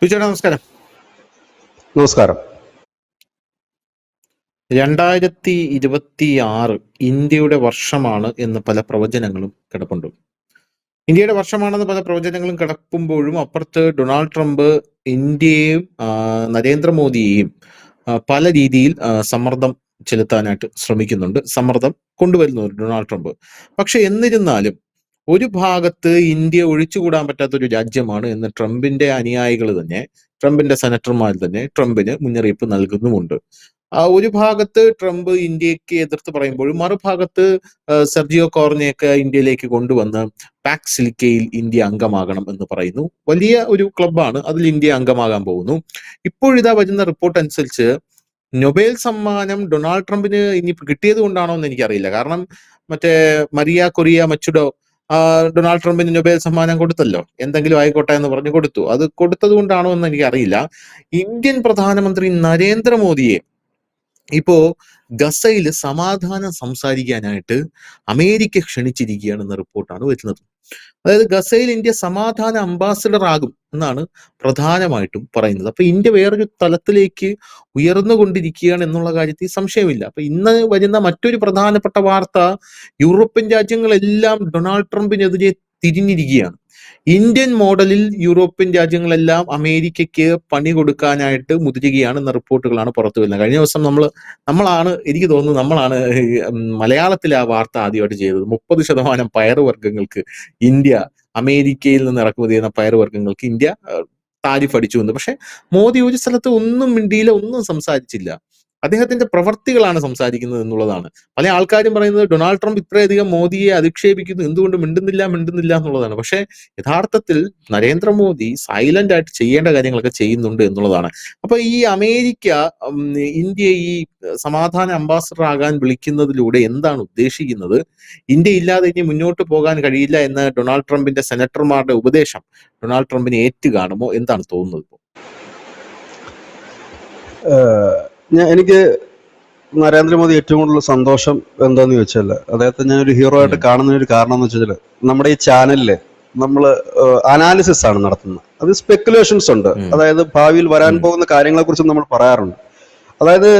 ചേട്ടാ നമസ്കാരം. നമസ്കാരം. 2026 ഇന്ത്യയുടെ വർഷമാണ് എന്ന് പല പ്രവചനങ്ങളും കിടപ്പുണ്ട്. ഇന്ത്യയുടെ വർഷമാണെന്ന് പല പ്രവചനങ്ങളും കിടക്കുമ്പോഴും അപ്പുറത്ത് ഡൊണാൾഡ് ട്രംപ് ഇന്ത്യയെയും നരേന്ദ്രമോദിയെയും പല രീതിയിൽ സമ്മർദ്ദം ചെലുത്താനായിട്ട് ശ്രമിക്കുന്നുണ്ട്, സമ്മർദ്ദം കൊണ്ടുവരുന്നുണ്ട് ഡൊണാൾഡ് ട്രംപ്. പക്ഷെ എന്നിരുന്നാലും ഒരു ഭാഗത്ത് ഇന്ത്യ ഒഴിച്ചുകൂടാൻ പറ്റാത്ത ഒരു രാജ്യമാണ് എന്ന് ട്രംപിന്റെ അനുയായികൾ തന്നെ, ട്രംപിന്റെ സെനറ്റർമാർ തന്നെ ട്രംപിന് മുന്നറിയിപ്പ് നൽകുന്നുമുണ്ട്. ഒരു ഭാഗത്ത് ട്രംപ് ഇന്ത്യക്ക് എതിർത്ത് പറയുമ്പോഴും മറുഭാഗത്ത് സെർജിയോ കോർനെയൊക്കെ ഇന്ത്യയിലേക്ക് കൊണ്ടുവന്ന് പാക് സിലിക്കയിൽ ഇന്ത്യ അംഗമാകണം എന്ന് പറയുന്നു. വലിയ ഒരു ക്ലബ്ബാണ്, അതിൽ ഇന്ത്യ അംഗമാകാൻ പോകുന്നു. ഇപ്പോഴിതാ വരുന്ന റിപ്പോർട്ട് അനുസരിച്ച് നൊബേൽ സമ്മാനം ഡൊണാൾഡ് ട്രംപിന് ഇനി കിട്ടിയത് കൊണ്ടാണോ എന്ന് എനിക്കറിയില്ല. കാരണം മറ്റേ മരിയ കൊറിയ മച്ചുഡോ ഡൊണാൾഡ് ട്രംപിന് നൊബേൽ സമ്മാനം കൊടുത്തല്ലോ, എന്തെങ്കിലും ആയിക്കോട്ടെ എന്ന് പറഞ്ഞു കൊടുത്തു. അത് കൊടുത്തത് കൊണ്ടാണോ എന്ന് എനിക്കറിയില്ല. ഇന്ത്യൻ പ്രധാനമന്ത്രി നരേന്ദ്രമോദിയെ ഇപ്പോ ഗസയിൽ സമാധാനം സംസാരിക്കാനായിട്ട് അമേരിക്ക ക്ഷണിച്ചിരിക്കുകയാണെന്ന റിപ്പോർട്ടാണ് വരുന്നത്. അതായത് ഗസയിൽ ഇന്ത്യ സമാധാന അംബാസിഡർ ആകും എന്നാണ് പ്രധാനമായിട്ടും പറയുന്നത്. അപ്പൊ ഇന്ത്യ വേറൊരു തലത്തിലേക്ക് ഉയർന്നുകൊണ്ടിരിക്കുകയാണ് എന്നുള്ള കാര്യത്തിൽ സംശയമില്ല. അപ്പൊ ഇന്ന് വരുന്ന മറ്റൊരു പ്രധാനപ്പെട്ട വാർത്ത, യൂറോപ്യൻ രാജ്യങ്ങളെല്ലാം ഡൊണാൾഡ് ട്രംപിനെതിരെ തിരിഞ്ഞിരിക്കുകയാണ്. ഇന്ത്യൻ മോഡലിൽ യൂറോപ്യൻ രാജ്യങ്ങളെല്ലാം അമേരിക്കയ്ക്ക് പണി കൊടുക്കാനായിട്ട് മുതിരുകയാണെന്ന റിപ്പോർട്ടുകളാണ് പുറത്തു വരുന്നത്. കഴിഞ്ഞ ദിവസം നമ്മളാണ് എനിക്ക് തോന്നുന്നു മലയാളത്തിൽ ആ വാർത്ത ആദ്യമായിട്ട് ചെയ്തത്. 30% പയറുവർഗ്ഗങ്ങൾക്ക് ഇന്ത്യ അമേരിക്കയിൽ നിന്ന് ഇറക്കുമതി ചെയ്യുന്ന പയറുവർഗ്ഗങ്ങൾക്ക് ഇന്ത്യ താരിഫ് അടിച്ചു എന്ന്. പക്ഷെ മോദി ഒരു സ്ഥലത്ത് ഒന്നും മിണ്ടിയില്ല, ഒന്നും സംസാരിച്ചില്ല. അദ്ദേഹത്തിന്റെ പ്രവർത്തികളാണ് സംസാരിക്കുന്നത് എന്നുള്ളതാണ്. പല ആൾക്കാരും പറയുന്നത് ഡൊണാൾഡ് ട്രംപ് ഇത്രയധികം മോദിയെ അധിക്ഷേപിക്കുന്നു, എന്തുകൊണ്ട് മിണ്ടുന്നില്ല എന്നുള്ളതാണ്. പക്ഷെ യഥാർത്ഥത്തിൽ നരേന്ദ്രമോദി സൈലന്റ് ആയിട്ട് ചെയ്യേണ്ട കാര്യങ്ങളൊക്കെ ചെയ്യുന്നുണ്ട് എന്നുള്ളതാണ്. അപ്പൊ ഈ അമേരിക്ക ഇന്ത്യ ഈ സമാധാന അംബാസഡർ ആകാൻ വിളിക്കുന്നതിലൂടെ എന്താണ് ഉദ്ദേശിക്കുന്നത്? ഇന്ത്യ ഇല്ലാതെ ഇനി മുന്നോട്ട് പോകാൻ കഴിയില്ല എന്ന ഡൊണാൾഡ് ട്രംപിന്റെ സെനറ്റർമാരുടെ ഉപദേശം ഡൊണാൾഡ് ട്രംപിനെ ഏറ്റുകാണുമോ? എന്താണ് തോന്നുന്നത്? എനിക്ക് നരേന്ദ്രമോദി ഏറ്റവും കൂടുതൽ സന്തോഷം എന്താന്ന് ചോദിച്ചാൽ, അദ്ദേഹത്തെ ഞാനൊരു ഹീറോ ആയിട്ട് കാണുന്നതിനൊരു കാരണം എന്ന് വെച്ചാൽ, നമ്മുടെ ഈ ചാനലില് നമ്മൾ അനാലിസിസ് ആണ് നടത്തുന്നത്. അത് സ്പെക്കുലേഷൻസ് ഉണ്ട്. അതായത് ഭാവിയിൽ വരാൻ പോകുന്ന കാര്യങ്ങളെ കുറിച്ച് നമ്മൾ പറയാറുണ്ട്. അതായത്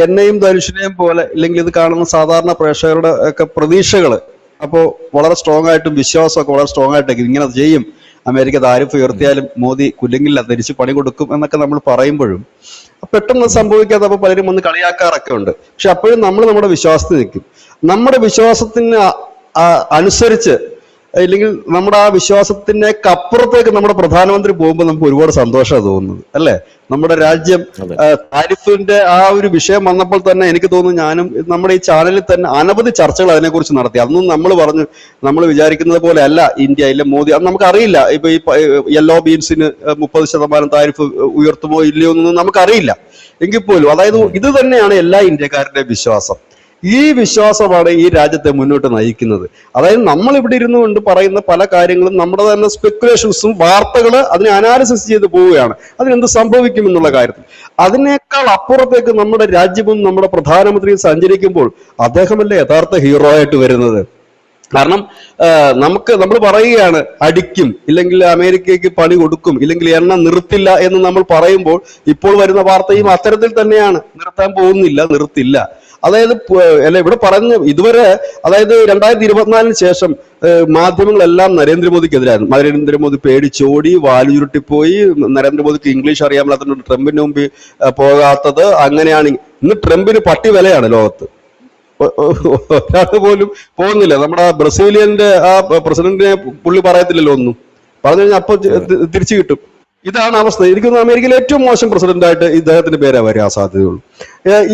എന്നെയും ധനുഷിനെയും പോലെ, ഇല്ലെങ്കിൽ ഇത് കാണുന്ന സാധാരണ പ്രേക്ഷകരുടെ ഒക്കെ പ്രതീക്ഷകള് അപ്പോ വളരെ സ്ട്രോങ് ആയിട്ടും വിശ്വാസമൊക്കെ വളരെ സ്ട്രോങ് ആയിട്ടൊക്കെ ഇങ്ങനെ ചെയ്യും, അമേരിക്ക താരിഫ് ഉയർത്തിയാലും മോദി കുല്ലെങ്കില്ല, തിരിച്ച് പണി കൊടുക്കും എന്നൊക്കെ നമ്മൾ പറയുമ്പോഴും പെട്ടെന്ന് സംഭവിക്കാതെ അപ്പൊ പലരും വന്ന് കളിയാക്കാറൊക്കെ ഉണ്ട്. പക്ഷെ അപ്പോഴും നമ്മൾ നമ്മുടെ വിശ്വാസത്തിൽ നിൽക്കും. നമ്മുടെ വിശ്വാസത്തിന് അനുസരിച്ച്, ഇല്ലെങ്കിൽ നമ്മുടെ ആ വിശ്വാസത്തിനേക്ക് അപ്പുറത്തേക്ക് നമ്മുടെ പ്രധാനമന്ത്രി പോകുമ്പോൾ നമുക്ക് ഒരുപാട് സന്തോഷമാണ് തോന്നുന്നത്, അല്ലെ? നമ്മുടെ രാജ്യം താരിഫിന്റെ ആ ഒരു വിഷയം വന്നപ്പോൾ തന്നെ എനിക്ക് തോന്നുന്നു, ഞാനും നമ്മുടെ ഈ ചാനലിൽ തന്നെ അനവധി ചർച്ചകൾ അതിനെക്കുറിച്ച് നടത്തി. അന്നും നമ്മൾ പറഞ്ഞു, നമ്മൾ വിചാരിക്കുന്നത് പോലെ അല്ല ഇന്ത്യ, ഇല്ല മോദി. അത് നമുക്കറിയില്ല. ഇപ്പൊ ഈ യെല്ലോ ബീൻസിന് 30% താരിഫ് ഉയർത്തുമോ ഇല്ലയോ എന്നൊന്നും നമുക്കറിയില്ല. എങ്കിൽ പോലും അതായത് ഇത് തന്നെയാണ് എല്ലാ ഇന്ത്യക്കാരുടെയും വിശ്വാസം. ഈ വിശ്വാസമാണ് ഈ രാജ്യത്തെ മുന്നോട്ട് നയിക്കുന്നത്. അതായത് നമ്മൾ ഇവിടെ ഇരുന്നു കൊണ്ട് പറയുന്ന പല കാര്യങ്ങളും നമ്മുടെ തന്നെ സ്പെക്കുലേഷൻസും വാർത്തകള് അതിനെ അനാലിസിസ് ചെയ്ത് പോവുകയാണ്, അതിനെന്ത് സംഭവിക്കും എന്നുള്ള കാര്യത്തിൽ. അതിനേക്കാൾ അപ്പുറത്തേക്ക് നമ്മുടെ രാജ്യവും നമ്മുടെ പ്രധാനമന്ത്രിയും സഞ്ചരിക്കുമ്പോൾ അദ്ദേഹമല്ലേ യഥാർത്ഥ ഹീറോ ആയിട്ട് വരുന്നത്. കാരണം നമ്മൾ പറയുകയാണ് അടിക്കും, ഇല്ലെങ്കിൽ അമേരിക്കയ്ക്ക് പണി കൊടുക്കും, ഇല്ലെങ്കിൽ എണ്ണ നിർത്തില്ല എന്ന് നമ്മൾ പറയുമ്പോൾ ഇപ്പോൾ വരുന്ന വാർത്തയും അത്തരത്തിൽ തന്നെയാണ്. നിർത്താൻ പോകുന്നില്ല, നിർത്തില്ല. അതായത് അല്ല ഇവിടെ പറഞ്ഞ ഇതുവരെ, അതായത് 2024 ശേഷം മാധ്യമങ്ങളെല്ലാം നരേന്ദ്രമോദിക്കെതിരായിരുന്നു. നരേന്ദ്രമോദി പേടിച്ചോടി, വാലുചുരുട്ടിപ്പോയി, നരേന്ദ്രമോദിക്ക് ഇംഗ്ലീഷ് അറിയാൻ മേലാത്തതുകൊണ്ട് ട്രംപിന് മുമ്പിൽ പോകാത്തത്. അങ്ങനെയാണ് ഇന്ന് ട്രംപിന് പട്ടി വിലയാണ് ലോകത്ത്. ഒരാൾ പോലും പോകുന്നില്ല. നമ്മുടെ ബ്രസീലിയന്റെ ആ പ്രസിഡന്റിനെ പുള്ളി പറയത്തില്ലല്ലോ ഒന്നും. പറഞ്ഞു കഴിഞ്ഞാൽ അപ്പൊ തിരിച്ചു കിട്ടും. ഇതാണ് അവസ്ഥ. എനിക്കൊന്ന് അമേരിക്കയിലെ ഏറ്റവും മോശം പ്രസിഡന്റായിട്ട് ഇദ്ദേഹത്തിന്റെ പേരെ വരാൻ സാധ്യതയുള്ളൂ.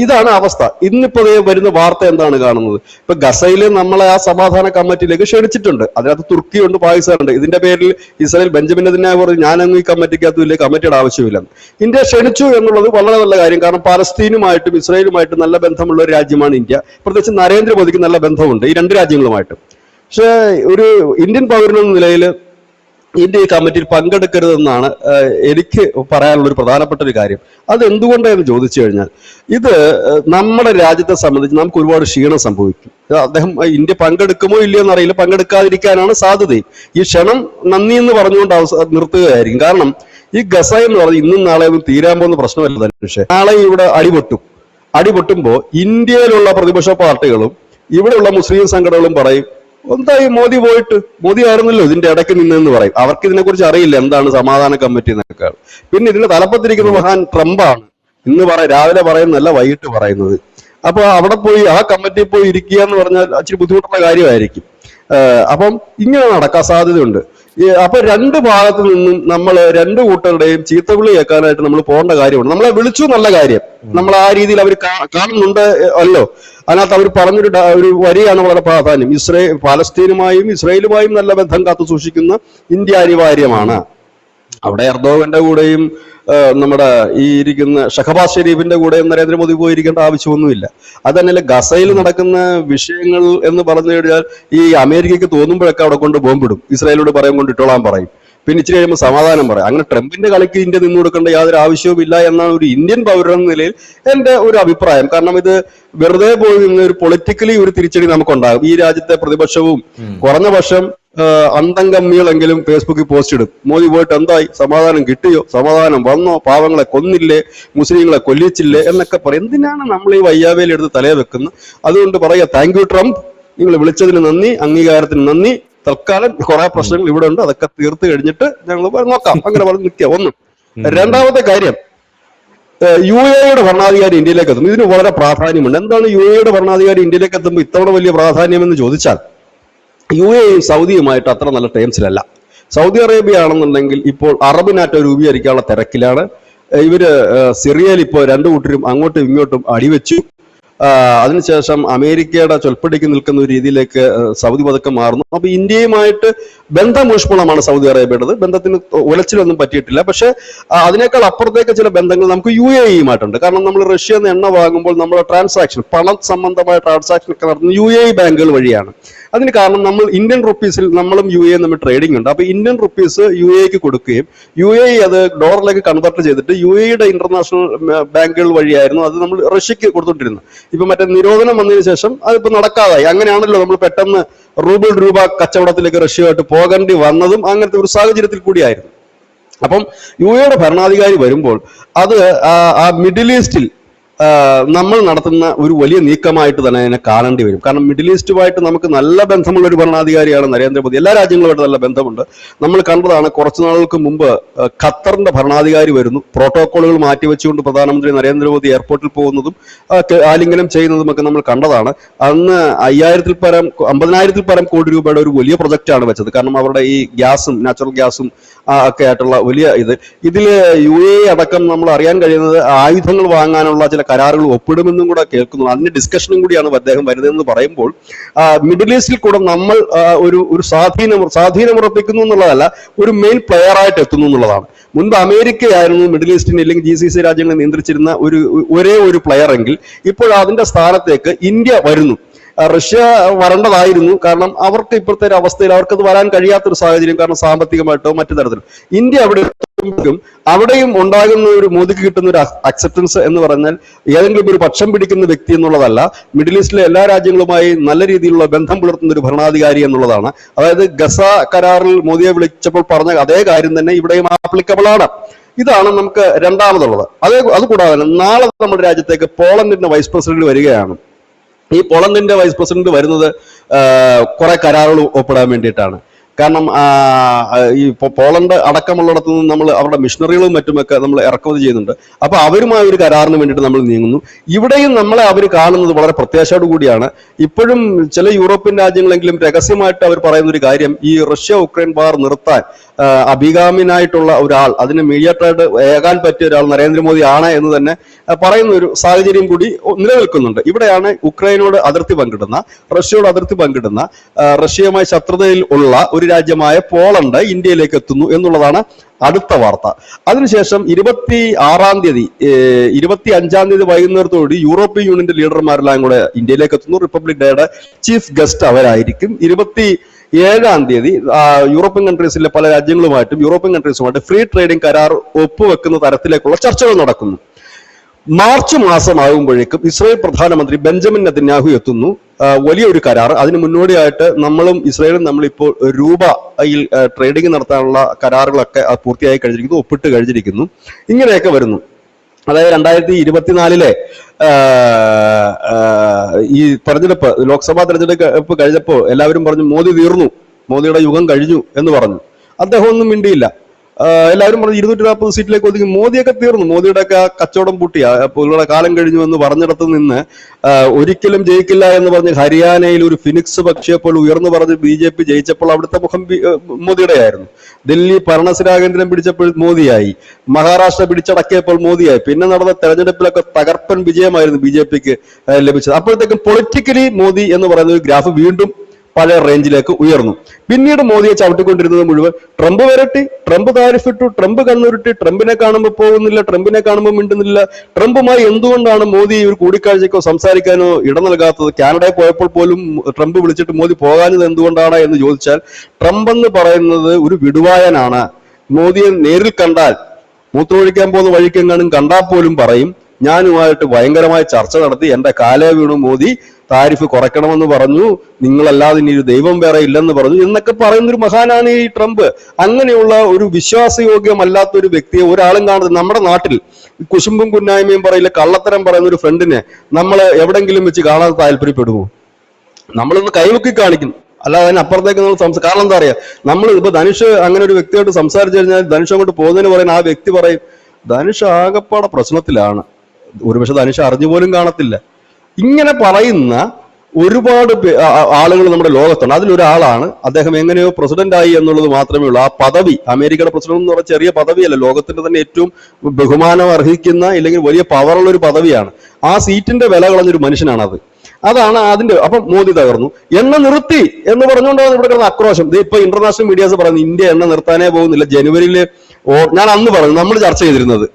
ഇതാണ് അവസ്ഥ. ഇന്നിപ്പോ വരുന്ന വാർത്ത എന്താണ് കാണുന്നത്? ഇപ്പൊ ഗസയില് നമ്മളെ ആ സമാധാന കമ്മിറ്റിയിലേക്ക് ക്ഷണിച്ചിട്ടുണ്ട്. അതിനകത്ത് തുർക്കിയുണ്ട്, പാകിസ്ഥാനുണ്ട്. ഇതിന്റെ പേരിൽ ഇസ്രായേൽ ബെഞ്ചമിൻ നെതന്യാഹു പറഞ്ഞു, ഞാനങ്ങ് ഈ കമ്മിറ്റിക്കകത്തും ഇല്ലേ, കമ്മിറ്റിയുടെ ആവശ്യമില്ല. ഇന്ത്യ ക്ഷണിച്ചു എന്നുള്ളത് വളരെ നല്ല കാര്യം. കാരണം പലസ്തീനുമായിട്ടും ഇസ്രായേലുമായിട്ടും നല്ല ബന്ധമുള്ള ഒരു രാജ്യമാണ് ഇന്ത്യ. പ്രത്യേകിച്ച് നരേന്ദ്രമോദിക്ക് നല്ല ബന്ധമുണ്ട് ഈ രണ്ട് രാജ്യങ്ങളുമായിട്ട്. പക്ഷെ ഒരു ഇന്ത്യൻ പൗരനെന്ന നിലയിൽ ഇന്ത്യ ഈ കമ്മിറ്റിയിൽ പങ്കെടുക്കരുതെന്നാണ് എനിക്ക് പറയാനുള്ള ഒരു പ്രധാനപ്പെട്ട ഒരു കാര്യം. അത് എന്തുകൊണ്ടാണെന്ന് ചോദിച്ചു കഴിഞ്ഞാൽ, ഇത് നമ്മുടെ രാജ്യത്തെ സംബന്ധിച്ച് നമുക്ക് ഒരുപാട് ക്ഷീണം സംഭവിക്കും. അദ്ദേഹം ഇന്ത്യ പങ്കെടുക്കുമോ ഇല്ലയോ എന്നറിയില്ല, പങ്കെടുക്കാതിരിക്കാനാണ് സാധ്യതയും. ഈ ക്ഷണം നന്ദി എന്ന് പറഞ്ഞുകൊണ്ട് നിർത്തുകയായിരിക്കും. കാരണം ഈ ഗസ എന്ന് പറഞ്ഞാൽ ഇന്നും നാളെ ഒന്നും തീരാൻ പോകുന്ന പ്രശ്നമല്ല ധനുഷേ. നാളെ ഇവിടെ അടിപൊട്ടുമ്പോ ഇന്ത്യയിലുള്ള പ്രതിപക്ഷ പാർട്ടികളും ഇവിടെയുള്ള മുസ്ലിം സംഘടനകളും പറയും, എന്തായി മോദി പോയിട്ട്, മോദി ആയിരുന്നല്ലോ ഇതിന്റെ ഇടയ്ക്ക് നിന്നെന്ന് പറയും. അവർക്ക് ഇതിനെക്കുറിച്ച് അറിയില്ല എന്താണ് സമാധാന കമ്മിറ്റി എന്നൊക്കെ. പിന്നെ ഇതിന്റെ തലപ്പത്തിരിക്കുന്ന മഹാൻ ട്രംപാണ്. രാവിലെ പറയുന്നതല്ല, വൈകിട്ട് പറയുന്നത്. അപ്പൊ അവിടെ പോയി ആ കമ്മിറ്റിയിൽ പോയി ഇരിക്കുക എന്ന് പറഞ്ഞാൽ ഇച്ചിരി ബുദ്ധിമുട്ടുള്ള കാര്യമായിരിക്കും. അപ്പം ഇങ്ങനെ നടക്കാൻ സാധ്യതയുണ്ട്. അപ്പൊ രണ്ട് ഭാഗത്തു നിന്നും നമ്മൾ രണ്ടു കൂട്ടരുടെയും ചീത്തവിളി കേൾക്കാനായിട്ട് നമ്മൾ പോകേണ്ട കാര്യമുണ്ട്. നമ്മളെ വിളിച്ചു നല്ല കാര്യം, നമ്മൾ ആ രീതിയിൽ അവർ കാണുന്നുണ്ട് അല്ലോ. അതിനകത്ത് അവർ ഒരു വരിയാണ് വളരെ പ്രാധാന്യം. പാലസ്തീനുമായും ഇസ്രയേലുമായും നല്ല ബന്ധം കാത്തു സൂക്ഷിക്കുന്ന ഇന്ത്യ അനിവാര്യമാണ്. അവിടെ എർദോഗന്റെ കൂടെയും നമ്മുടെ ഈ ഇരിക്കുന്ന ഷഹബാസ് ഷെരീഫിന്റെ കൂടെയും നരേന്ദ്രമോദി പോയിരിക്കേണ്ട ആവശ്യമൊന്നുമില്ല. അത് തന്നെയല്ല ഗസയിൽ നടക്കുന്ന വിഷയങ്ങൾ എന്ന് പറഞ്ഞു കഴിഞ്ഞാൽ ഈ അമേരിക്കയ്ക്ക് തോന്നുമ്പോഴൊക്കെ അവിടെ കൊണ്ട് ബോംബിടും, ഇസ്രായേലോട് പറയും കൊണ്ട് ഇട്ടോളാൻ പറയും, പിന്നെ ഇച്ചിരി കഴിയുമ്പോൾ സമാധാനം പറയും. അങ്ങനെ ട്രംപിന്റെ കളിക്ക് ഇന്ത്യ നിന്നു കൊടുക്കേണ്ട യാതൊരു ആവശ്യവുമില്ല എന്നാണ് ഒരു ഇന്ത്യൻ പൗരൻ എന്ന നിലയിൽ എന്റെ ഒരു അഭിപ്രായം. കാരണം ഇത് വെറുതെ പോയി നിന്ന് ഒരു പൊളിറ്റിക്കലി ഒരു തിരിച്ചടി നമുക്കുണ്ടാകും. ഈ രാജ്യത്തെ പ്രതിപക്ഷവും കുറഞ്ഞ പക്ഷം അന്തംഗമ്മികളെങ്കിലും ഫേസ്ബുക്കിൽ പോസ്റ്റ് ഇടും, മോദി പോയിട്ട് എന്തായി, സമാധാനം കിട്ടിയോ, സമാധാനം വന്നോ, പാവങ്ങളെ കൊന്നില്ലേ, മുസ്ലിങ്ങളെ കൊല്ലിച്ചില്ലേ എന്നൊക്കെ പറയും. എന്തിനാണ് നമ്മൾ ഈ വയ്യാവേലി എടുത്ത് തലയെ വെക്കുന്നത്? അതുകൊണ്ട് പറയാ, താങ്ക് യു ട്രംപ്, നിങ്ങൾ വിളിച്ചതിന് നന്ദി, അംഗീകാരത്തിന് നന്ദി. തൽക്കാലം കുറെ പ്രശ്നങ്ങൾ ഇവിടെ ഉണ്ട്, അതൊക്കെ തീർത്ത് കഴിഞ്ഞിട്ട് ഞങ്ങൾ നോക്കാം, അങ്ങനെ പറഞ്ഞ് നിൽക്കുക. ഒന്ന്. രണ്ടാമത്തെ കാര്യം, UAE ഭരണാധികാരി ഇന്ത്യയിലേക്ക് എത്തും. ഇതിന് വളരെ പ്രാധാന്യമുണ്ട്. എന്താണ് UAE ഭരണാധികാരി ഇന്ത്യയിലേക്ക് എത്തുമ്പോൾ ഇത്തവണ വലിയ പ്രാധാന്യം എന്ന് ചോദിച്ചാൽ, UAE സൗദിയുമായിട്ട് അത്ര നല്ല ടേംസിലല്ല. സൗദി അറേബ്യ ആണെന്നുണ്ടെങ്കിൽ ഇപ്പോൾ അറബ് നാറ്റോ രൂപീകരിക്കാനുള്ള തിരക്കിലാണ്. ഇവര് സിറിയയിൽ ഇപ്പോൾ രണ്ടു കൂട്ടരും അങ്ങോട്ടും ഇങ്ങോട്ടും അടിവെച്ചു. അതിനുശേഷം അമേരിക്കയുടെ ചൊൽപ്പടിക്ക് നിൽക്കുന്ന ഒരു രീതിയിലേക്ക് സൗദി പതുക്കെ മാറുന്നു. അപ്പൊ ഇന്ത്യയുമായിട്ട് ബന്ധം ഊഷ്മളമാണ് സൗദി അറേബ്യയുടേത്. ബന്ധത്തിന് ഉലച്ചിലൊന്നും പറ്റിയിട്ടില്ല. പക്ഷെ അതിനേക്കാൾ അപ്പുറത്തേക്ക് ചില ബന്ധങ്ങൾ നമുക്ക് UAE-യുമായിട്ടുണ്ട്. കാരണം നമ്മൾ റഷ്യയിൽ നിന്ന് എണ്ണ വാങ്ങുമ്പോൾ നമ്മുടെ ട്രാൻസാക്ഷൻ, പണം സംബന്ധമായ ട്രാൻസാക്ഷൻ ഒക്കെ നടത്തുന്നത് UAE ബാങ്കുകൾ വഴിയാണ്. അതിന് കാരണം നമ്മൾ ഇന്ത്യൻ റുപ്പീസിൽ നമ്മളും UAE തമ്മിൽ ട്രേഡിംഗ് ഉണ്ട്. അപ്പൊ ഇന്ത്യൻ റുപ്പീസ് UAE-ക്ക് കൊടുക്കുകയും UAE അത് ഡോളറിലേക്ക് കൺവേർട്ട് ചെയ്തിട്ട് UAE-യുടെ ഇന്റർനാഷണൽ ബാങ്കുകൾ വഴിയായിരുന്നു അത് നമ്മൾ റഷ്യക്ക് കൊടുത്തോണ്ടിരുന്നത്. ഇപ്പൊ മറ്റേ നിരോധനം വന്നതിന് ശേഷം അതിപ്പോ നടക്കാതായി. അങ്ങനെയാണല്ലോ നമ്മൾ പെട്ടെന്ന് റൂബിൾ രൂപ കച്ചവടത്തിലേക്ക് റഷ്യയായിട്ട് പോകേണ്ടി വന്നതും അങ്ങനത്തെ ഒരു സാഹചര്യത്തിൽ കൂടിയായിരുന്നു. അപ്പം UAE-യുടെ ഭരണാധികാരി വരുമ്പോൾ അത് ആ മിഡിൽ ഈസ്റ്റിൽ നമ്മൾ നടത്തുന്ന ഒരു വലിയ നീക്കമായിട്ട് തന്നെ അതിനെ കാണേണ്ടി വരും. കാരണം മിഡിൽ ഈസ്റ്റുമായിട്ട് നമുക്ക് നല്ല ബന്ധമുള്ള ഒരു ഭരണാധികാരിയാണ് നരേന്ദ്രമോദി. എല്ലാ രാജ്യങ്ങളുമായിട്ട് നല്ല ബന്ധമുണ്ട്. നമ്മൾ കണ്ടതാണ് കുറച്ചു നാളുകൾക്ക് മുമ്പ് ഖത്തറിന്റെ ഭരണാധികാരി വരുന്നു, പ്രോട്ടോക്കോളുകൾ മാറ്റിവെച്ചുകൊണ്ട് പ്രധാനമന്ത്രി നരേന്ദ്രമോദി എയർപോർട്ടിൽ പോകുന്നതും ആലിംഗനം ചെയ്യുന്നതുമൊക്കെ നമ്മൾ കണ്ടതാണ്. അന്ന് 50,000 പരം കോടി രൂപയുടെ ഒരു വലിയ പ്രൊജക്റ്റാണ് വെച്ചത്. കാരണം അവരുടെ ഈ ഗ്യാസും നാച്ചുറൽ ഗ്യാസും ഒക്കെ ആയിട്ടുള്ള വലിയ ഇതില് UAE അടക്കം നമ്മൾ അറിയാൻ കഴിയുന്നത് ആയുധങ്ങൾ വാങ്ങാനുള്ള ചില കരാറുകൾ ഒപ്പിടുമെന്നും കൂടെ കേൾക്കുന്നു. അതിന്റെ ഡിസ്കഷനും കൂടിയാണ് അദ്ദേഹം വരുന്നതെന്ന് പറയുമ്പോൾ മിഡിൽ ഈസ്റ്റിൽ കൂടെ നമ്മൾ ഒരു സ്വാധീനം ഉറപ്പിക്കുന്നു എന്നുള്ളതല്ല, ഒരു മെയിൻ പ്ലെയർ ആയിട്ട് എത്തുന്നു എന്നുള്ളതാണ്. മുൻപ് അമേരിക്കയായിരുന്നു മിഡിൽ ഈസ്റ്റിനെ അല്ലെങ്കിൽ GCC രാജ്യങ്ങളെ നിയന്ത്രിച്ചിരുന്ന ഒരേ ഒരു പ്ലെയർ എങ്കിൽ ഇപ്പോൾ അതിന്റെ സ്ഥാനത്തേക്ക് ഇന്ത്യ വരുന്നു. റഷ്യ വരേണ്ടതായിരുന്നു. കാരണം അവർക്ക് ഇപ്പോഴത്തെ ഒരു അവസ്ഥയിൽ അവർക്കത് വരാൻ കഴിയാത്തൊരു സാഹചര്യം, കാരണം സാമ്പത്തികമായിട്ടോ മറ്റു തരത്തിലും. ഇന്ത്യ അവിടെ എത്തുമ്പോഴും അവിടെയും ഉണ്ടാകുന്ന ഒരു മോദിക്ക് കിട്ടുന്ന ഒരു അക്സെപ്റ്റൻസ് എന്ന് പറഞ്ഞാൽ ഏതെങ്കിലും ഒരു പക്ഷം പിടിക്കുന്ന വ്യക്തി എന്നുള്ളതല്ല, മിഡിൽ ഈസ്റ്റിലെ എല്ലാ രാജ്യങ്ങളുമായി നല്ല രീതിയിലുള്ള ബന്ധം പുലർത്തുന്ന ഒരു ഭരണാധികാരി എന്നുള്ളതാണ്. അതായത് ഗസ കരാറിൽ മോദിയെ വിളിച്ചപ്പോൾ പറഞ്ഞ അതേ കാര്യം തന്നെ ഇവിടെയും ആപ്ലിക്കബിൾ ആണ്. ഇതാണ് നമുക്ക് രണ്ടാമതുള്ളത്. അതുകൂടാതെ നാളെ നമ്മുടെ രാജ്യത്തേക്ക് പോളണ്ടിന്റെ വൈസ് പ്രസിഡന്റ് വരികയാണ്. ഈ പോളണ്ടിന്റെ വൈസ് പ്രസിഡന്റ് വരുന്നത് കുറെ കരാറുകൾ ഒപ്പിടാൻ വേണ്ടിയിട്ടാണ്. കാരണം ഈ പോളണ്ട് അടക്കമുള്ളിടത്തു നിന്ന് നമ്മൾ അവരുടെ മിഷണറികളും മറ്റുമൊക്കെ നമ്മൾ ഇറക്കുമതി ചെയ്യുന്നുണ്ട്. അപ്പൊ അവരുമായി ഒരു കരാറിന് വേണ്ടിയിട്ട് നമ്മൾ നീങ്ങുന്നു. ഇവിടെയും നമ്മളെ അവർ കാണുന്നത് വളരെ പ്രത്യാശയോടു കൂടിയാണ്. ഇപ്പോഴും ചില യൂറോപ്യൻ രാജ്യങ്ങളെങ്കിലും രഹസ്യമായിട്ട് അവർ പറയുന്ന ഒരു കാര്യം, ഈ റഷ്യ ഉക്രൈൻ വാർ നിർത്താൻ അഭികാമ്യനായിട്ടുള്ള ഒരാൾ, അതിന് മീഡിയേറ്ററായിട്ട് ഏകാൻ പറ്റിയ ഒരാൾ നരേന്ദ്രമോദി ആണ് എന്ന് തന്നെ പറയുന്ന ഒരു സാഹചര്യം കൂടി നിലനിൽക്കുന്നുണ്ട്. ഇവിടെയാണ് ഉക്രൈനോട് അതിർത്തി പങ്കിടുന്ന, റഷ്യയോട് അതിർത്തി പങ്കിടുന്ന, റഷ്യയുമായി ശത്രുതയിൽ ഉള്ള ഒരു രാജ്യമായ പോളണ്ട് ഇന്ത്യയിലേക്ക് എത്തുന്നു എന്നുള്ളതാണ് അടുത്ത വാർത്ത. അതിനുശേഷം 25-ആം തീയതി വൈകുന്നേരത്തോടെ യൂറോപ്യൻ യൂണിയന്റെ ലീഡർമാരെല്ലാം കൂടെ ഇന്ത്യയിലേക്ക് എത്തുന്നു. റിപ്പബ്ലിക് ഡേയുടെ ചീഫ് ഗസ്റ്റ് അവരായിരിക്കും. 27-ആം തീയതി യൂറോപ്യൻ കൺട്രീസിലെ പല രാജ്യങ്ങളുമായിട്ടും യൂറോപ്യൻ കൺട്രീസുമായിട്ട് ഫ്രീ ട്രേഡിംഗ് കരാർ ഒപ്പുവെക്കുന്ന തരത്തിലേക്കുള്ള ചർച്ചകൾ നടക്കുന്നു. മാർച്ച് മാസമാകുമ്പോഴേക്കും ഇസ്രായേൽ പ്രധാനമന്ത്രി ബെഞ്ചമിൻ നെതന്യാഹു എത്തുന്നു. വലിയൊരു കരാർ. അതിന് മുന്നോടിയായിട്ട് നമ്മളും ഇസ്രായേലും നമ്മളിപ്പോൾ രൂപയിൽ ട്രേഡിംഗ് നടത്താനുള്ള കരാറുകളൊക്കെ പൂർത്തിയായി കഴിഞ്ഞിരിക്കുന്നു, ഒപ്പിട്ട് കഴിഞ്ഞിരിക്കുന്നു. ഇങ്ങനെയൊക്കെ വരുന്നു. അതായത് 2024 ഈ തെരഞ്ഞെടുപ്പ്, ലോക്സഭാ തെരഞ്ഞെടുപ്പ് കഴിഞ്ഞപ്പോൾ എല്ലാവരും പറഞ്ഞു മോദി തീർന്നു, മോദിയുടെ യുഗം കഴിഞ്ഞു എന്ന് പറഞ്ഞു. അദ്ദേഹം ഒന്നും മിണ്ടിയില്ല. എല്ലാവരും പറഞ്ഞു 240 സീറ്റിലേക്ക് ഒതുങ്ങി, മോദിയൊക്കെ തീർന്നു, മോദിയുടെ ഒക്കെ കച്ചവടം പൂട്ടിയ പുള്ളിയുടെ കാലം കഴിഞ്ഞു എന്ന് പറഞ്ഞിടത്ത് നിന്ന് ഒരിക്കലും ജയിക്കില്ല എന്ന് പറഞ്ഞ് ഹരിയാനയിൽ ഒരു ഫിനിക്സ് പക്ഷിയെപ്പോൾ ഉയർന്നു പറഞ്ഞ് BJP ജയിച്ചപ്പോൾ അവിടുത്തെ മുഖം മോദിയുടെ ആയിരുന്നു. ദില്ലി ഭരണസിരാകേന്ദ്രം പിടിച്ചപ്പോൾ മോദിയായി, മഹാരാഷ്ട്ര പിടിച്ചടക്കിയപ്പോൾ മോദിയായി. പിന്നെ നടന്ന തെരഞ്ഞെടുപ്പിലൊക്കെ തകർപ്പൻ വിജയമായിരുന്നു BJPക്ക് ലഭിച്ചത്. അപ്പോഴത്തേക്കും പൊളിറ്റിക്കലി മോദി എന്ന് പറയുന്ന ഒരു ഗ്രാഫ് വീണ്ടും പഴയ റേഞ്ചിലേക്ക് ഉയർന്നു. പിന്നീട് മോദിയെ ചവിട്ടിക്കൊണ്ടിരുന്നത് മുഴുവൻ ട്രംപ് വരട്ടി, ട്രംപ് താരിഫിട്ടു, ട്രംപ് കണ്ണുരുട്ടി, ട്രംപിനെ കാണുമ്പോൾ പോകുന്നില്ല, ട്രംപിനെ കാണുമ്പോൾ മിണ്ടുന്നില്ല. ട്രംപുമായി എന്തുകൊണ്ടാണ് മോദി ഒരു കൂടിക്കാഴ്ചയ്ക്കോ സംസാരിക്കാനോ ഇട നൽകാത്തത്? കാനഡയിൽ പോയപ്പോൾ പോലും ട്രംപ് വിളിച്ചിട്ട് മോദി പോകാഞ്ഞത് എന്തുകൊണ്ടാണ് എന്ന് ചോദിച്ചാൽ, ട്രംപ് എന്ന് പറയുന്നത് ഒരു വിടുവായനാണ്. മോദിയെ നേരിൽ കണ്ടാൽ, മൂത്രമൊഴിക്കാൻ പോകുന്ന വഴിക്കെങ്ങാനും കണ്ടാൽ പോലും പറയും ഞാനുമായിട്ട് ഭയങ്കരമായ ചർച്ച നടത്തി, എന്റെ കാലേ വീണു മോദി, താരിഫ് കുറയ്ക്കണമെന്ന് പറഞ്ഞു, നിങ്ങളല്ലാതെ ഇനി ഒരു ദൈവം വേറെ ഇല്ലെന്ന് പറഞ്ഞു എന്നൊക്കെ പറയുന്നൊരു മഹാനാണ് ഈ ട്രംപ്. അങ്ങനെയുള്ള ഒരു വിശ്വാസയോഗ്യമല്ലാത്ത ഒരു വ്യക്തിയെ ഒരാളും കാണുന്നത്. നമ്മുടെ നാട്ടിൽ കുശുമ്പും കുന്നായ്മയും പറയില്ല, കള്ളത്തരം പറയുന്ന ഒരു ഫ്രണ്ടിനെ നമ്മൾ എവിടെങ്കിലും വെച്ച് കാണാൻ താല്പര്യപ്പെടുമോ? നമ്മളൊന്ന് കൈവക്കി കാണിക്കും, അല്ലാതെ അതിനപ്പുറത്തേക്ക് നമ്മൾ കാരണം എന്താ പറയാ, നമ്മൾ ഇപ്പൊ ധനുഷ് അങ്ങനെ ഒരു വ്യക്തിയായിട്ട് സംസാരിച്ചു കഴിഞ്ഞാൽ ധനുഷ് അങ്ങോട്ട് പോകുന്നതിന് പറയുന്ന ആ വ്യക്തി പറയും ധനുഷ് ആകപ്പാടെ പ്രശ്നത്തിലാണ്, ഒരുപക്ഷെ ധനുഷ് അറിഞ്ഞു പോലും കാണത്തില്ല. ഇങ്ങനെ പറയുന്ന ഒരുപാട് ആളുകൾ നമ്മുടെ ലോകത്തുണ്ട്. അതിലൊരാളാണ് അദ്ദേഹം. എങ്ങനെയോ പ്രസിഡന്റ് ആയി എന്നുള്ളത് മാത്രമേ ഉള്ളൂ. ആ പദവി, അമേരിക്കയുടെ പ്രസിഡന്റ് എന്ന് പറഞ്ഞ ചെറിയ പദവിയല്ല, ലോകത്തിന്റെ തന്നെ ഏറ്റവും ബഹുമാനം അർഹിക്കുന്ന ഇല്ലെങ്കിൽ വലിയ പവറുള്ള ഒരു പദവിയാണ്. ആ സീറ്റിന്റെ വില കളഞ്ഞൊരു മനുഷ്യനാണത്. അതാണ് അതിന്റെ. അപ്പം മോദി തകർന്നു, എണ്ണ നിർത്തി എന്ന് പറഞ്ഞുകൊണ്ടാണ് ഇവിടെ കിടന്ന ആക്രോശം. ഇത് ഇപ്പൊ ഇന്റർനാഷണൽ മീഡിയാസ് പറയുന്നത് ഇന്ത്യ എണ്ണ നിർത്താനേ പോകുന്നില്ല. ജനുവരിയില് ഞാൻ അന്ന് പറഞ്ഞു, നമ്മൾ ചർച്ച ചെയ്തിരുന്നത്,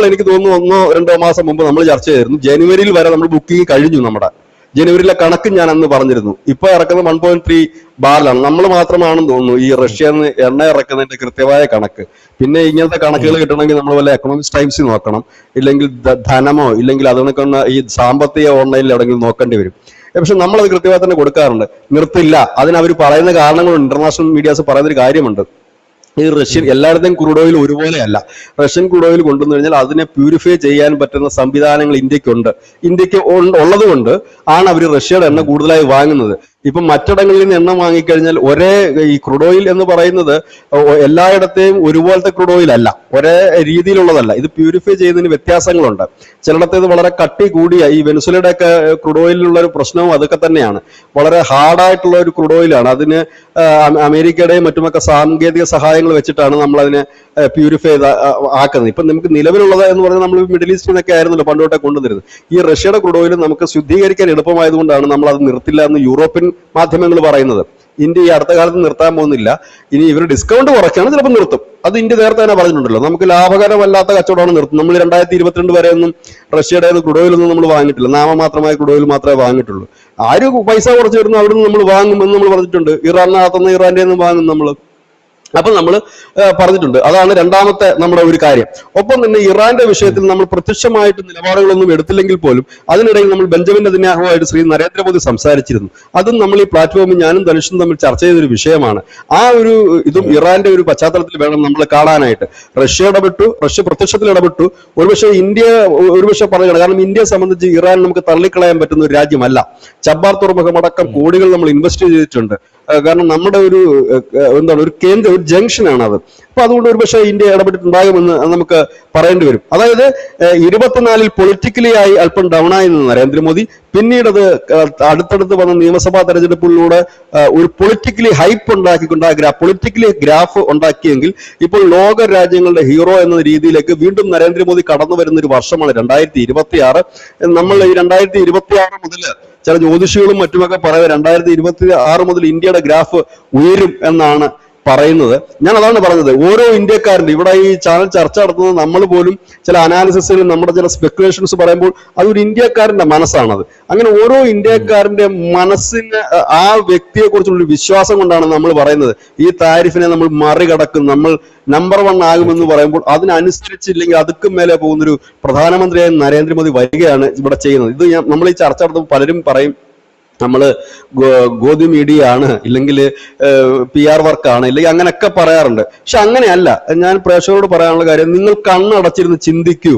എനിക്ക് തോന്നുന്നു 1-2 മാസം മുമ്പ് നമ്മൾ ചർച്ച ചെയ്തിരുന്നു. ജനുവരിയിൽ വരെ നമ്മൾ ബുക്കിംഗ് കഴിഞ്ഞു. നമ്മുടെ ജനുവരിയിലെ കണക്ക് ഞാൻ അന്ന് പറഞ്ഞിരുന്നു. ഇപ്പൊ ഇറക്കുന്നത് 1.3 ബാറിലാണ്. നമ്മൾ മാത്രമാണെന്ന് തോന്നുന്നു ഈ റഷ്യന്ന് എണ്ണ ഇറക്കുന്നതിന്റെ കൃത്യമായ കണക്ക്. പിന്നെ ഇങ്ങനത്തെ കണക്കുകൾ കിട്ടണമെങ്കിൽ നമ്മൾ വല്ല എക്കണോമിക്സ് ടൈംസിൽ നോക്കണം, ഇല്ലെങ്കിൽ ധനമോ ഇല്ലെങ്കിൽ അതിനൊക്കെ ഈ സാമ്പത്തിക ഓൺലൈനിൽ എവിടെയെങ്കിലും നോക്കേണ്ടി വരും. പക്ഷെ നമ്മളത് കൃത്യമായി തന്നെ കൊടുക്കാറുണ്ട്. നിർത്തില്ല. അതിനവർ പറയുന്ന കാരണങ്ങളുണ്ട്. ഇന്റർനാഷണൽ മീഡിയാസ് പറയുന്നൊരു കാര്യമുണ്ട്, ഈ റഷ്യൻ എല്ലായിടത്തെയും ക്രൂഡ് ഓയിൽ ഒരുപോലെയല്ല. റഷ്യൻ ക്രൂഡ് ഓയിൽ കൊണ്ടുവന്നു കഴിഞ്ഞാൽ അതിനെ പ്യൂരിഫൈ ചെയ്യാൻ പറ്റുന്ന സംവിധാനങ്ങൾ ഇന്ത്യക്ക് ഉള്ളത് കൊണ്ട് ആണ് അവർ റഷ്യയുടെ എണ്ണ കൂടുതലായി വാങ്ങുന്നത്. ഇപ്പൊ മറ്റിടങ്ങളിൽ നിന്ന് എണ്ണ വാങ്ങിക്കഴിഞ്ഞാൽ ഈ ക്രൂഡ് ഓയിൽ എന്ന് പറയുന്നത് എല്ലായിടത്തെയും ഒരുപോലത്തെ ക്രൂഡ് ഓയിൽ അല്ല, ഒരേ രീതിയിലുള്ളതല്ല. ഇത് പ്യൂരിഫൈ ചെയ്യുന്നതിന് വ്യത്യാസങ്ങളുണ്ട്. ചിലയിടത്തേത് വളരെ കട്ടി കൂടിയ ഈ വെനസ്വേലയുടെ ഒക്കെ ക്രൂഡ് ഓയിലുള്ള ഒരു പ്രശ്നവും അതൊക്കെ തന്നെയാണ്. വളരെ ഹാർഡായിട്ടുള്ള ഒരു ക്രൂഡ് ഓയിലാണ്. അതിന് അമേരിക്കയുടെയും മറ്റുമൊക്കെ സാങ്കേതിക സഹായങ്ങൾ വെച്ചിട്ടാണ് നമ്മൾ അതിനെ പ്യൂരിഫൈ ആക്കുന്നത്. ഇപ്പൊ നമുക്ക് നിലവിലുള്ളത് എന്ന് പറഞ്ഞാൽ നമ്മൾ മിഡിൽ ഈസ്റ്റിൽ നിന്നൊക്കെ ആയിരുന്നല്ലോ പണ്ടോട്ടെ കൊണ്ടുവന്നിരുന്നത്. ഈ റഷ്യയുടെ ക്രൂഡ് ഓയിൽ നമുക്ക് ശുദ്ധീകരിക്കാൻ എളുപ്പമായതുകൊണ്ടാണ് നമ്മൾ അത് നിർത്തില്ല എന്ന് യൂറോപ്യൻ മാധ്യമങ്ങൾ പറയുന്നത്. ഇന്ത്യ ഈ അടുത്ത കാലത്ത് നിർത്താൻ പോകുന്നില്ല. ഇനി ഇവർ ഡിസ്കൗണ്ട് കുറയ്ക്കാണ് ചിലപ്പോൾ നിർത്തും. അത് ഇന്ത്യ നേരത്തെ തന്നെ പറഞ്ഞിട്ടുണ്ടല്ലോ, നമുക്ക് ലാഭകരമല്ലാത്ത കച്ചവടമാണ് നിർത്തും. നമ്മൾ 2022 വരെ ഒന്നും റഷ്യയുടെ ക്രൂഡ് ഓയിൽ ഒന്നും നമ്മൾ വാങ്ങിയിട്ടില്ല. നാമമാത്രമായ ക്രൂഡ് ഓയിൽ മാത്രമേ വാങ്ങിയിട്ടുള്ളൂ. ആര് പൈസ കുറച്ച് വരുന്നു അവിടെ നിന്ന് നമ്മൾ വാങ്ങുമെന്ന് നമ്മൾ പറഞ്ഞിട്ടുണ്ട്. ഇറാനകത്തുനിന്ന് ഇറാന്റെ ഒന്നും വാങ്ങും നമ്മൾ. അപ്പൊ നമ്മൾ പറഞ്ഞിട്ടുണ്ട്. അതാണ് രണ്ടാമത്തെ നമ്മുടെ ഒരു കാര്യം. ഒപ്പം തന്നെ ഇറാന്റെ വിഷയത്തിൽ നമ്മൾ പ്രത്യക്ഷമായിട്ട് നിലപാടുകളൊന്നും എടുത്തില്ലെങ്കിൽ പോലും അതിനിടയിൽ നമ്മൾ ബെഞ്ചമിൻ നെതന്യാഹുവായിട്ട് ശ്രീ നരേന്ദ്രമോദി സംസാരിച്ചിരുന്നു. അതും നമ്മൾ ഈ പ്ലാറ്റ്ഫോമിൽ ഞാനും ധനുഷും തമ്മിൽ ചർച്ച ചെയ്തൊരു വിഷയമാണ്. ആ ഒരു ഇതും ഇറാന്റെ ഒരു പശ്ചാത്തലത്തിൽ വേണം നമ്മൾ കാണാനായിട്ട്. റഷ്യ പ്രത്യക്ഷത്തിൽ ഇടപെട്ടു. ഒരുപക്ഷെ ഇന്ത്യ പറയുകയാണ്. കാരണം ഇന്ത്യയെ സംബന്ധിച്ച് ഇറാൻ നമുക്ക് തള്ളിക്കളയാൻ പറ്റുന്ന ഒരു രാജ്യമല്ല. ചബ്ബാർ തുറമുഖം അടക്കം കോടികൾ നമ്മൾ ഇൻവെസ്റ്റ് ചെയ്തിട്ടുണ്ട്. കാരണം നമ്മുടെ ഒരു കേന്ദ്ര ഒരു ജംഗ്ഷനാണ് അത്. അപ്പൊ അതുകൊണ്ട് ഒരുപക്ഷെ ഇന്ത്യ ഇടപെട്ടിട്ടുണ്ടാകുമെന്ന് നമുക്ക് പറയേണ്ടി വരും. അതായത് 24 പൊളിറ്റിക്കലി ആയി അല്പം ഡൗൺ ആയി നിന്ന് നരേന്ദ്രമോദി, പിന്നീട് അത് അടുത്തടുത്ത് വന്ന നിയമസഭാ തെരഞ്ഞെടുപ്പിലൂടെ ഒരു പൊളിറ്റിക്കലി ഹൈപ്പ് ഉണ്ടാക്കിക്കൊണ്ട് പൊളിറ്റിക്കലി ഗ്രാഫ് ഉണ്ടാക്കിയെങ്കിൽ ഇപ്പോൾ ലോക രാജ്യങ്ങളുടെ ഹീറോ എന്ന രീതിയിലേക്ക് വീണ്ടും നരേന്ദ്രമോദി കടന്നു വരുന്ന ഒരു വർഷമാണ് 2026. നമ്മൾ ഈ 2026 മുതൽ ചില ജ്യോതിഷികളും മറ്റുമൊക്കെ പറയുന്നത് 2026 മുതൽ ഇന്ത്യയുടെ ഗ്രാഫ് ഉയരും എന്നാണ് പറയുന്നത്. ഞാൻ അതാണ് പറഞ്ഞത്, ഓരോ ഇന്ത്യക്കാരൻ്റെ ഇവിടെ ഈ ചാനൽ ചർച്ച നടത്തുന്നത് നമ്മൾ പോലും ചില അനാലിസിസുകളും നമ്മുടെ ചില സ്പെക്കുലേഷൻസ് പറയുമ്പോൾ അതൊരു ഇന്ത്യക്കാരന്റെ മനസ്സാണത്. അങ്ങനെ ഓരോ ഇന്ത്യക്കാരന്റെ മനസ്സിന് ആ വ്യക്തിയെ കുറിച്ചുള്ള വിശ്വാസം കൊണ്ടാണ് നമ്മൾ പറയുന്നത് ഈ താരിഫിനെ നമ്മൾ മറികടക്കും, നമ്മൾ നമ്പർ 1 ആകുമെന്ന് പറയുമ്പോൾ അതിനനുസരിച്ചില്ലെങ്കിൽ അതുക്കും മേലെ പോകുന്നൊരു പ്രധാനമന്ത്രിയായ നരേന്ദ്രമോദി വരികയാണ് ഇവിടെ ചെയ്യുന്നത്. ഇത് നമ്മൾ ഈ ചർച്ച നടത്തുമ്പോൾ പലരും പറയും നമ്മള് ഗോധി മീഡിയ ആണ്, ഇല്ലെങ്കിൽ PR വർക്കാണ്, ഇല്ലെങ്കിൽ അങ്ങനെയൊക്കെ പറയാറുണ്ട്. പക്ഷെ അങ്ങനെയല്ല. ഞാൻ പ്രേക്ഷകരോട് പറയാനുള്ള കാര്യം, നിങ്ങൾ കണ്ണടച്ചിരുന്ന് ചിന്തിക്കൂ.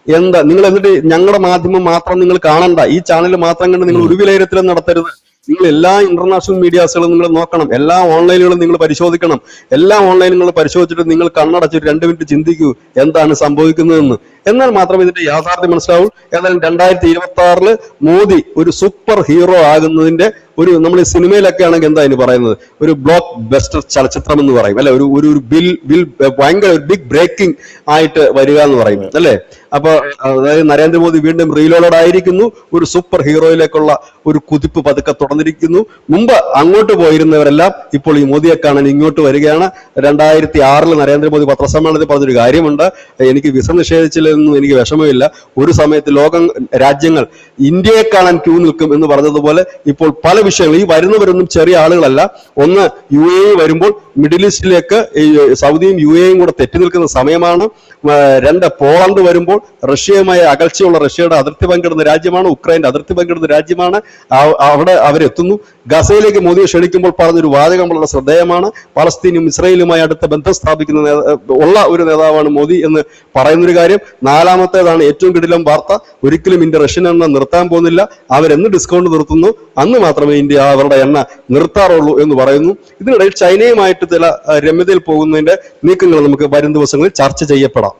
എന്താ നിങ്ങൾ എന്നിട്ട് ഞങ്ങളുടെ മാധ്യമം മാത്രം നിങ്ങൾ കാണണ്ട, ഈ ചാനൽ മാത്രം കണ്ട് നിങ്ങൾ ഒരു വിലയിരുത്തലും നടത്തരുത്. നിങ്ങൾ എല്ലാ ഇന്റർനാഷണൽ മീഡിയാസുകളും നിങ്ങൾ നോക്കണം, എല്ലാ ഓൺലൈനുകളും നിങ്ങൾ പരിശോധിക്കണം. എല്ലാ ഓൺലൈനുകളും പരിശോധിച്ചിട്ട് നിങ്ങൾ കണ്ണടച്ചിട്ട് 2 മിനിറ്റ് ചിന്തിക്കൂ എന്താണ് സംഭവിക്കുന്നതെന്ന്. എന്നാൽ മാത്രമേ ഇതിന്റെ യാഥാർത്ഥ്യം മനസ്സിലാവൂ. ഏതായാലും 2026 മോദി ഒരു സൂപ്പർ ഹീറോ ആകുന്നതിന്റെ ഒരു, നമ്മൾ ഈ സിനിമയിലൊക്കെ ആണെങ്കിൽ എന്താ ഇതിന് പറയുന്നത്, ഒരു ബ്ലോക്ക് ബസ്റ്റർ ചലച്ചിത്രം എന്ന് പറയും അല്ലെ, ഒരു ബിൽ ഭയങ്കര ഒരു ബിഗ് ബ്രേക്കിംഗ് ആയിട്ട് വരിക എന്ന് പറയും അല്ലെ. അപ്പൊ അതായത് നരേന്ദ്രമോദി വീണ്ടും റീലോഡഡ് ആയിരിക്കുന്നു, ഒരു സൂപ്പർ ഹീറോയിലേക്കുള്ള ഒരു കുതിപ്പ് പതുക്കെ തുടർന്നിരിക്കുന്നു. മുമ്പ് അങ്ങോട്ട് പോയിരുന്നവരെല്ലാം ഇപ്പോൾ ഈ മോദിയെ കാണാൻ ഇങ്ങോട്ട് വരികയാണ്. 2006 നരേന്ദ്രമോദി പത്രസമ്മേളനത്തിൽ പറഞ്ഞൊരു കാര്യമുണ്ട്, എനിക്ക് വിസ നിഷേധിച്ചില്ലെന്നും എനിക്ക് വിഷമമില്ല, ഒരു സമയത്ത് രാജ്യങ്ങൾ ഇന്ത്യയെ കാണാൻ ക്യൂ നിൽക്കും എന്ന് പറഞ്ഞതുപോലെ ഇപ്പോൾ പല വിഷയങ്ങൾ, ഈ വരുന്നവരൊന്നും ചെറിയ ആളുകളല്ല. ഒന്ന് UAE വരുമ്പോൾ മിഡിൽ ഈസ്റ്റിലേക്ക് സൗദിയും UAEയും കൂടെ തെറ്റി നിൽക്കുന്ന സമയമാണ്. 2 പോളണ്ട് വരുമ്പോൾ റഷ്യയുമായി അകൽച്ചയുള്ള റഷ്യയുടെ അതിർത്തി പങ്കിടുന്ന രാജ്യമാണ്, ഉക്രൈന്റെ അതിർത്തി പങ്കിടുന്ന രാജ്യമാണ്. അവിടെ അവരെത്തുന്നു. ഗസയിലേക്ക് മോദിയെ ക്ഷണിക്കുമ്പോൾ പറഞ്ഞൊരു വാചകം വളരെ ശ്രദ്ധേയമാണ്, പലസ്തീനും ഇസ്രയേലുമായി അടുത്ത ബന്ധം സ്ഥാപിക്കുന്ന ഉള്ള ഒരു നേതാവാണ് മോദി എന്ന് പറയുന്നൊരു കാര്യം. 4ാമത്തേതാണ് ഏറ്റവും കിടിലം വാർത്ത, ഒരിക്കലും ഇന്ത്യ റഷ്യൻ എണ്ണ നിർത്താൻ പോകുന്നില്ല, അവരെന്ന് ഡിസ്കൗണ്ട് നിർത്തുന്നു അന്ന് മാത്രമേ ഇന്ത്യ അവരുടെ എണ്ണ നിർത്താറുള്ളൂ എന്ന് പറയുന്നു. ഇതിനിടയിൽ ചൈനയുമായിട്ട് ചില രമ്യതയിൽ പോകുന്നതിന്റെ നീക്കങ്ങൾ നമുക്ക് വരും ദിവസങ്ങളിൽ ചർച്ച ചെയ്യപ്പെടാം.